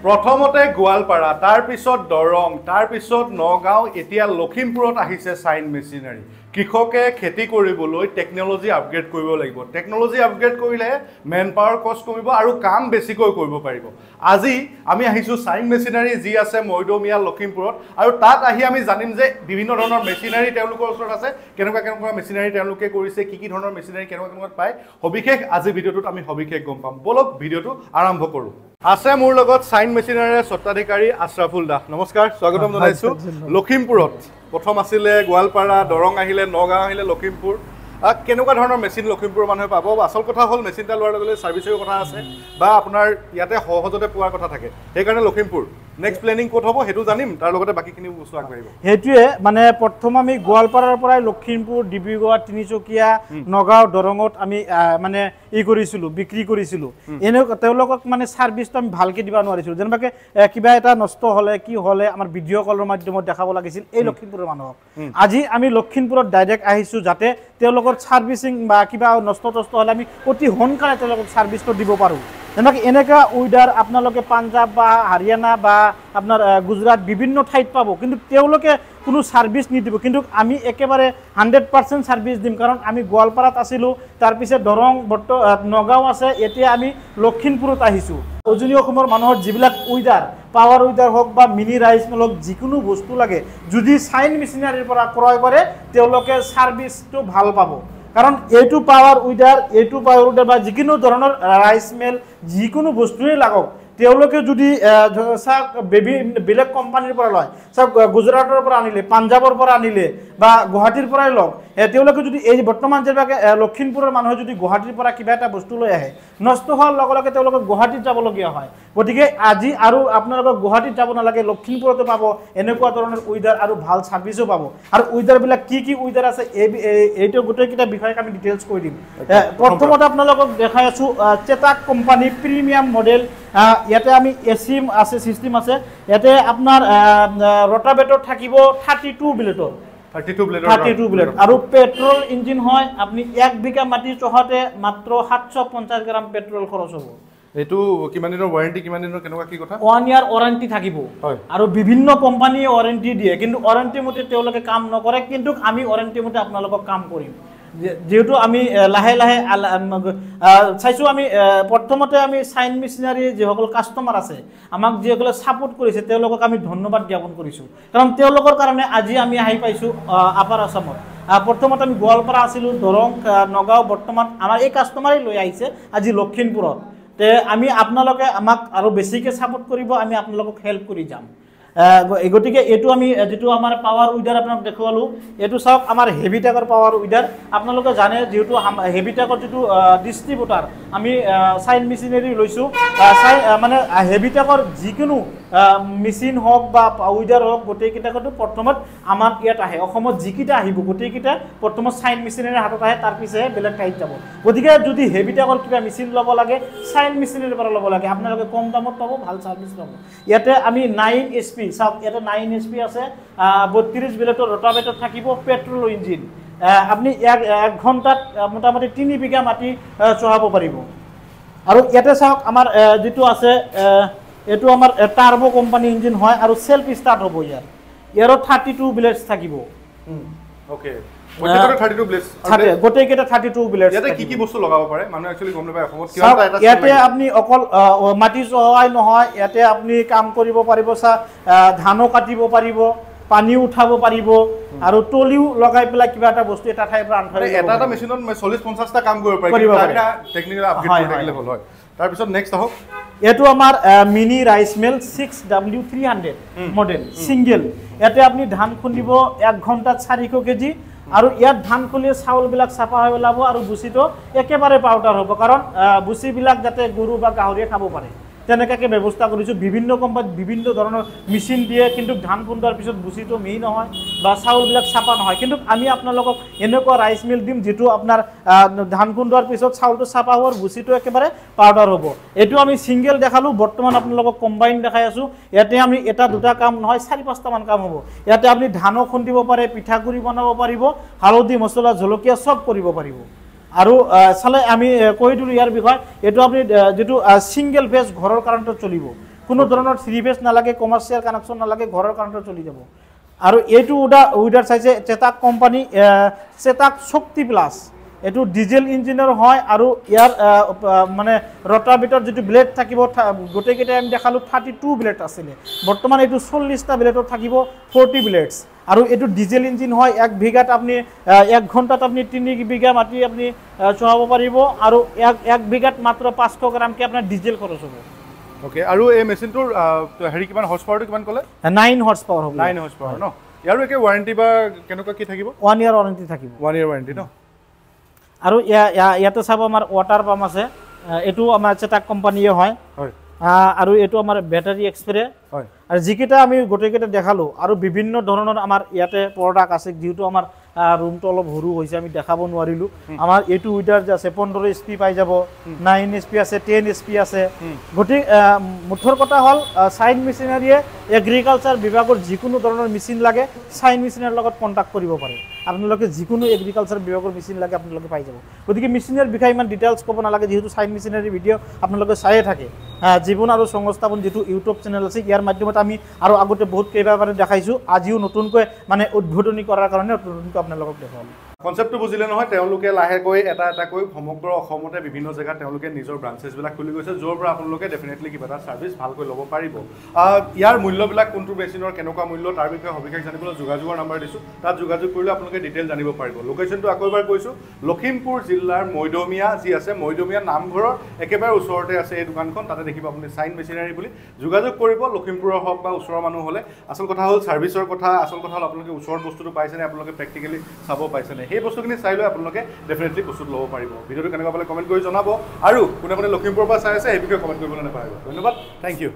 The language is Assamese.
প্ৰথমতে গোৱালপাৰা, তাৰ পিছত দৰং, তাৰ পিছত নগাঁও, এতিয়া লখিমপুৰত আহিছে চাইন মেচিনাৰী। কৃষকে খেতি কৰিবলৈ টেকন'লজি আপগ্ৰেড কৰিব লাগিব। টেকন'লজি আপগ্ৰেড কৰিলে মেন পাৱাৰ কষ্ট কমিব আৰু কাম বেছিকৈ কৰিব পাৰিব। আজি আমি আহিছোঁ চাইন মেচিনাৰী যি আছে মৈদমীয়া লখিমপুৰত, আৰু তাত আহি আমি জানিম যে বিভিন্ন ধৰণৰ মেচিনাৰী তেওঁলোকৰ ওচৰত আছে, কেনেকুৱা মেচিনাৰী তেওঁলোকে কৰিছে, কি ধৰণৰ মেচিনাৰী কেনেকুৱা পায়, সবিশেষ আজি ভিডিঅ'টোত আমি সবিশেষ গম পাম। বলক ভিডিঅ'টো আৰম্ভ কৰোঁ। আছে মোৰ লগত চাইন মেচিনাৰীৰ স্বত্বাধিকাৰী আশ্ৰাফুল দাস। নমস্কাৰ, স্বাগতম জনাইছোঁ। লখিমপুৰত প্ৰথম আছিলে গোৱালপাৰা, দৰং আহিলে, নগাঁও আহিলে, লখিমপুৰ। কেনেকুৱা ধৰণৰ মেচিন লখিমপুৰৰ মানুহে পাব? আচল কথা হ'ল মেচিন এটা লোৱাৰ লগে লগে ছাৰ্ভিচৰ কথা আছে বা আপোনাৰ ইয়াতে সহজতে পোৱাৰ কথা থাকে, সেইকাৰণে লখিমপুৰ। নেক্সট প্লেনিং ক'ত হ'ব সেইটো জানিম, তাৰ লগতে বাকীখিনি বস্তু আগবাঢ়িব। সেইটোৱে মানে প্ৰথম আমি গোৱালপাৰাৰ পৰাই লখিমপুৰ, ডিব্ৰুগড়, তিনিচুকীয়া, নগাঁও, দৰঙত আমি মানে কৰিছিলোঁ, বিক্ৰী কৰিছিলোঁ। এনেকুৱা তেওঁলোকক মানে ছাৰ্ভিচটো আমি ভালকৈ দিব নোৱাৰিছিলোঁ। যেনেবাকৈ কিবা এটা নষ্ট হ'লে কি হ'লে আমাৰ ভিডিঅ' কলৰ মাধ্যমত দেখাব লাগিছিল এই লখিমপুৰৰ মানুহক। আজি আমি লখিমপুৰত ডাইৰেক্ট আহিছোঁ যাতে তেওঁলোকৰ ছাৰ্ভিচিং বা কিবা নষ্ট হ'লে আমি অতি সোনকালে তেওঁলোকক ছাৰ্ভিচটো দিব পাৰোঁ। যেনেকৈ এনেকুৱা ৱেডাৰ আপোনালোকে পাঞ্জাৱ বা হাৰিয়ানা বা আপোনাৰ গুজৰাট বিভিন্ন ঠাইত পাব, কিন্তু তেওঁলোকে কোনো ছাৰ্ভিচ নিদিব, কিন্তু আমি একেবাৰে 100% ছাৰ্ভিচ দিম। কাৰণ আমি গোৱালপাৰাত আছিলোঁ, তাৰপিছত দৰং, নগাঁও আছে, এতিয়া আমি লখিমপুৰত আহিছোঁ। উজনি অসমৰ মানুহৰ যিবিলাক ৱেডাৰ, পাৱাৰ ৱেডাৰ হওক বা মিনি ৰাইচ মিল হওক, যিকোনো বস্তু লাগে যদি চাইন মেচিনাৰীৰ পৰা ক্ৰয় কৰে তেওঁলোকে ছাৰ্ভিচটো ভাল পাব। কাৰণ এইটো পাৱাৰ ৱেডাৰ বা যিকোনো ধৰণৰ ৰাইচ মিল যিকোনো বস্তুৱেই লাগক, তেওঁলোকে যদি চাওক বেলেগ কোম্পানীৰ পৰা লয়, চাওক গুজৰাটৰ পৰা আনিলে, পাঞ্জাৱৰ পৰা আনিলে বা গুৱাহাটীৰ পৰাই লওক, তেওঁলোকে যদি এই বৰ্তমান যেনেকৈ লখিমপুৰৰ মানুহে যদি গুৱাহাটীৰ পৰা কিবা এটা বস্তু লৈ আহে, নষ্ট হোৱাৰ লগে লগে তেওঁলোকে গুৱাহাটীত যাবলগীয়া হয়। গতিকে আজি আৰু আপোনালোকক গুৱাহাটীত যাব নালাগে, লখিমপুৰতে পাব এনেকুৱা ধৰণৰ ৱেডাৰ আৰু ভাল ছাৰ্ভিচো পাব। আৰু ৱেডাৰবিলাক কি ৱেডাৰ আছে এইটো গোটেইকেইটা বিষয়ে আমি ডিটেইলছ কৈ দিম। প্ৰথমতে আপোনালোকক দেখাই আছোঁ চেতাক কোম্পানী প্ৰিমিয়াম মডেল। ইয়াতে আমি এচি আছে, চিষ্টেম আছে। ইয়াতে আপোনাৰ ৰটাভেটৰ থাকিব 32 ব্লেডৰ, 32 ব্লেড আৰু পেট্ৰল ইঞ্জিন হয়। আপুনি 1 বিঘা মাটি চহাতে মাত্ৰ 750 গ্ৰাম পেট্ৰল খৰচ হ'ব। এইটো কিমান দিনৰ ৱাৰেণ্টি, কিমান দিনৰ কেনেকুৱা কি কথা? 1 ইয়াৰ ৱাৰেণ্টি থাকিব আৰু বিভিন্ন কোম্পানীয়ে ৱাৰেণ্টি দিয়ে, কিন্তু ৱাৰেণ্টি মতে তেওঁলোকে কাম নকৰে, কিন্তু আমি ৱাৰেণ্টি মতে আপোনালোকক কাম কৰিম। যেহেতু আমি লাহে লাহে চাইছোঁ, আমি প্ৰথমতে আমি চাইন মেচিনাৰী যিসকল কাষ্টমাৰ আছে, আমাক যিসকলে ছাপোৰ্ট কৰিছে তেওঁলোকক আমি ধন্যবাদ জ্ঞাপন কৰিছোঁ। কাৰণ তেওঁলোকৰ কাৰণে আজি আমি আহি পাইছোঁ আপাৰ আছামত। প্ৰথমতে আমি গোৱালপাৰা আছিলোঁ, দৰং, নগাঁও, বৰ্তমান আমাৰ এই কাষ্টমাৰেই লৈ আহিছে আজি লখিমপুৰত। তে আমি আপোনালোকে আমাক আৰু বেছিকৈ ছাপোৰ্ট কৰিব, আমি আপোনালোকক হেল্প কৰি যাম। গতিকে এইটো আমি যিটো আমাৰ পাৱাৰ ৱেডাৰ আপোনাক দেখুৱালোঁ, এইটো চাওক আমাৰ হেভিটেকৰ পাৱাৰ ৱেডাৰ। আপোনালোকে জানে যিহেতু হেভিটেকৰ যিটো ডিষ্ট্ৰিবিউটাৰ আমি চাইন মেচিনাৰী লৈছোঁ, মানে হেভিটেকৰ যিকোনো মেচিন হওক বা ৱেডাৰ হওক গোটেইকেইটাকতো প্ৰথমত আমাৰ ইয়াত আহে। অসমত যিকেইটা আহিব গোটেইকেইটা প্ৰথমত চাইন মেচিনাৰীৰ হাতত আহে, তাৰ পিছতহে বেলেগ ঠাইত যাব। গতিকে যদি হেভিটেকৰ কিবা মেচিন ল'ব লাগে চাইন মেচিনাৰীৰ পৰা ল'ব লাগে, আপোনালোকে কম দামত পাব, ভাল ছাৰ্ভিচ পাব। ইয়াতে আমি 9 HP চাওক, ইয়াতে 9 HP আছে, 32 ব্লেডৰ ৰটাভেটৰ থাকিব, পেট্ৰল ইঞ্জিন। আপুনি 1 ঘণ্টাত মোটামুটি 3 বিঘা মাটি চহাব পাৰিব। আৰু ইয়াতে চাওক আমাৰ যিটো আছে এইটো আমাৰ টাৰ্বো কোম্পানী ইঞ্জিন হয় আৰু সেলফ ষ্টাৰ্ট হ'ব। ইয়াৰো 32 ব্লেডছ থাকিব। গোটেইকেইটা 32 ব্লেড। কি বস্তু লগাব পাৰে মানুহে একচুৱেলি গম নাপায় অসমত? ইয়াতে আপুনি অকল মাটি চহাই নহয়, ইয়াতে আপুনি কাম কৰিব পাৰিব, ধানো কাটিব পাৰিব, পানী উঠাব পাৰিব আৰু তলিও লগাই পেলাই কিবা এটা বস্তু এটা ঠাইৰ পৰা আন ঠাইলৈ এটা মেচিনত 40-50টা কাম কৰিব পাৰে। টেকনিকেল আপগ্ৰেড থাকিলে ভাল হয়। তাৰপিছত নেক্সট আহক, এইটো আমাৰ mini rice mill 6W300 model single. ইয়াতে আপুনি ধান খুন্দিব 1 ঘণ্টাত 400 কেজি, আৰু ইয়াত ধান খুলিয়ে চাউলবিলাক চাফা হৈ ওলাব আৰু ভুচিটো একেবাৰে পাউডাৰ হ'ব। কাৰণ ভুচিবিলাক যাতে গৰু বা গাহৰিয়ে খাব পাৰে তেনেকুৱাকৈ ব্যৱস্থা কৰিছোঁ। বিভিন্ন কোম্পানীত বিভিন্ন ধৰণৰ মেচিন দিয়ে, কিন্তু ধান খুন্দোৱাৰ পিছত ভুচিটো মিহি নহয় বা চাউলবিলাক চাফা নহয়। কিন্তু আমি আপোনালোকক এনেকুৱা ৰাইচ মিল দিম যিটো আপোনাৰ ধান খুন্দোৱাৰ পিছত চাউলটো চাফা হোৱাৰ ভুচিটো একেবাৰে পাউডাৰ হ'ব। এইটো আমি ছিংগেল দেখালোঁ, বৰ্তমান আপোনালোকক কম্বাইন দেখাই আছোঁ। ইয়াতে আমি এটা দুটা কাম নহয় 4-5টামান কাম হ'ব। ইয়াতে আপুনি ধানো খুন্দিব পাৰে, পিঠাগুড়ি বনাব পাৰিব, হালধি মছলা জলকীয়া চব কৰিব পাৰিব। আৰু চালে আমি কৈ দিলোঁ ইয়াৰ বিষয়ে। এইটো আপুনি যিটো ছিংগেল ফেজ ঘৰৰ কাৰেণ্টত চলিব, কোনো ধৰণৰ 3 ফেজ নালাগে, কমাৰ্চিয়েল কানেকশ্যন নালাগে, ঘৰৰ কাৰেণ্টত চলি যাব। আৰু এইটো উইডাৰ চাইছে চেতাক কোম্পানী, চেতাক শক্তি প্লাছ। এইটো ডিজেল ইঞ্জিনৰ হয় আৰু ইয়াৰ মানে ৰটাৰ যিটো ব্লেড থাকিব, গোটেইকেইটাই আমি দেখালোঁ 32 ব্লেড আছিলে, বৰ্তমান এইটো 40টা ব্লেডত থাকিব 40 ব্লেডছ। আৰু এইটো ডিজেল ইঞ্জিন হয়, 1 বিঘাত আপুনি 1 ঘণ্টাত আপুনি 3 বিঘা মাটি আপুনি চলাব পাৰিব, আৰু 1 বিঘাত মাত্ৰ 500 গ্ৰামকৈ আপোনাৰ ডিজেল খৰচ হ'ব। অ'কে, আৰু এই মেচিনটোৰ হেৰি কিমান হৰ্চ পাৱাৰটো কিমান ক'লে? 9 হৰ্চ পাৱাৰ হ'ব। 9 হৰ্চ পাৱাৰ ন? ইয়াৰো একে ৱাৰেণ্টি বা কেনেকুৱা কি থাকিব? 1 ইয়াৰ ৱাৰেণ্টি থাকিব। 1 ইয়াৰ ৱাৰেণ্টি ন? আৰু ইয়াতে চাব আমাৰ ৱাটাৰ পাম্প আছে, এইটো আমাৰ চেতাক কোম্পানীয়ে হয়। আৰু এইটো আমাৰ বেটাৰী এক্সপ্ৰে হয়। আৰু যিকেইটা আমি গোটেইকেইটা দেখালোঁ, আৰু বিভিন্ন ধৰণৰ আমাৰ ইয়াতে প্ৰডাক্ট আছে, যিহেতু আমাৰ ৰুমটো অলপ সৰু হৈছে আমি দেখাব নোৱাৰিলোঁ। আমাৰ এইটো উইডাৰ যে আছে 15 HP পাই যাব, 9 HP আছে, 10 HP আছে। গতিকে মুঠৰ কথা হ'ল চাইন মেচিনাৰীয়ে এগ্ৰিকালচাৰ বিভাগৰ যিকোনো ধৰণৰ মেচিন লাগে চাইন মেচিনাৰীৰ লগত কণ্টেক্ট কৰিব পাৰে। আপোনালোকে যিকোনো এগ্ৰিকালচাৰ বিভাগৰ মেচিন লাগে আপোনালোকে পাই যাব। গতিকে মেচিনৰ বিষয়ে ইমান ডিটেইলছ ক'ব নালাগে, যিহেতু চাইন মেচিনাৰী ভিডিঅ' আপোনালোকে চায়ে থাকে। জীৱন আৰু সংস্থাপন যিটো ইউটিউব চেনেল আছে, ইয়াৰ মাধ্যমত আমি আৰু আগতে বহুত কেইবাবাৰে দেখাইছোঁ, আজিও নতুনকৈ মানে উদ্বোধনী কৰাৰ কাৰণে নতুনকৈ আপোনালোকক দেখুৱাম। কনচেপ্টটো বুজিলে নহয়? তেওঁলোকে লাহেকৈ এটা এটাকৈ সমগ্ৰ অসমতে বিভিন্ন জেগাত তেওঁলোকে নিজৰ ব্ৰাঞ্চেছবিলাক খুলি গৈছে, য'ৰ পৰা আপোনালোকে ডেফিনেটলি কিবা এটা ছাৰ্ভিচ ভালকৈ ল'ব পাৰিব। ইয়াৰ মূল্যবিলাক কোনটো মেচিনৰ কেনেকুৱা মূল্য তাৰ বিষয়ে সবিশেষ জানিবলৈ যোগাযোগৰ নাম্বাৰ দিছোঁ, তাত যোগাযোগ কৰিলে আপোনালোকে ডিটেইল জানিব পাৰিব। লোকেশ্যনটো আকৌ এবাৰ কৈছোঁ, লখিমপুৰ জিলাৰ মৈদমীয়া যি আছে, মৈদমীয়া নামঘৰৰ একেবাৰে ওচৰতে আছে এই দোকানখন, তাতে দেখিব আপুনি চাইন মেচিনাৰী বুলি। যোগাযোগ কৰিব, লখিমপুৰৰ হওক বা ওচৰৰ মানুহ হ'লে। আচল কথা হ'ল ছাৰ্ভিচৰ কথা, আচল কথা হ'ল আপোনালোকে ওচৰত বস্তুটো পাইছেনে, আপোনালোকে প্ৰেক্টিকেলি চাব পাইছেনে, সেই বস্তুখিনি চাই লৈ আপোনালোকে ডেফিনেটলি বস্তুটো ল'ব পাৰিব। ভিডিঅ'টো কেনেকুৱা পালে কমেণ্ট কৰি জনাব, আৰু কোনে কোনে লখিমপুৰৰ পৰা চাই আছে সেই বিষয়ে কমেণ্ট কৰিবলৈ নাপাহৰিব। ধন্যবাদ, থেংক ইউ।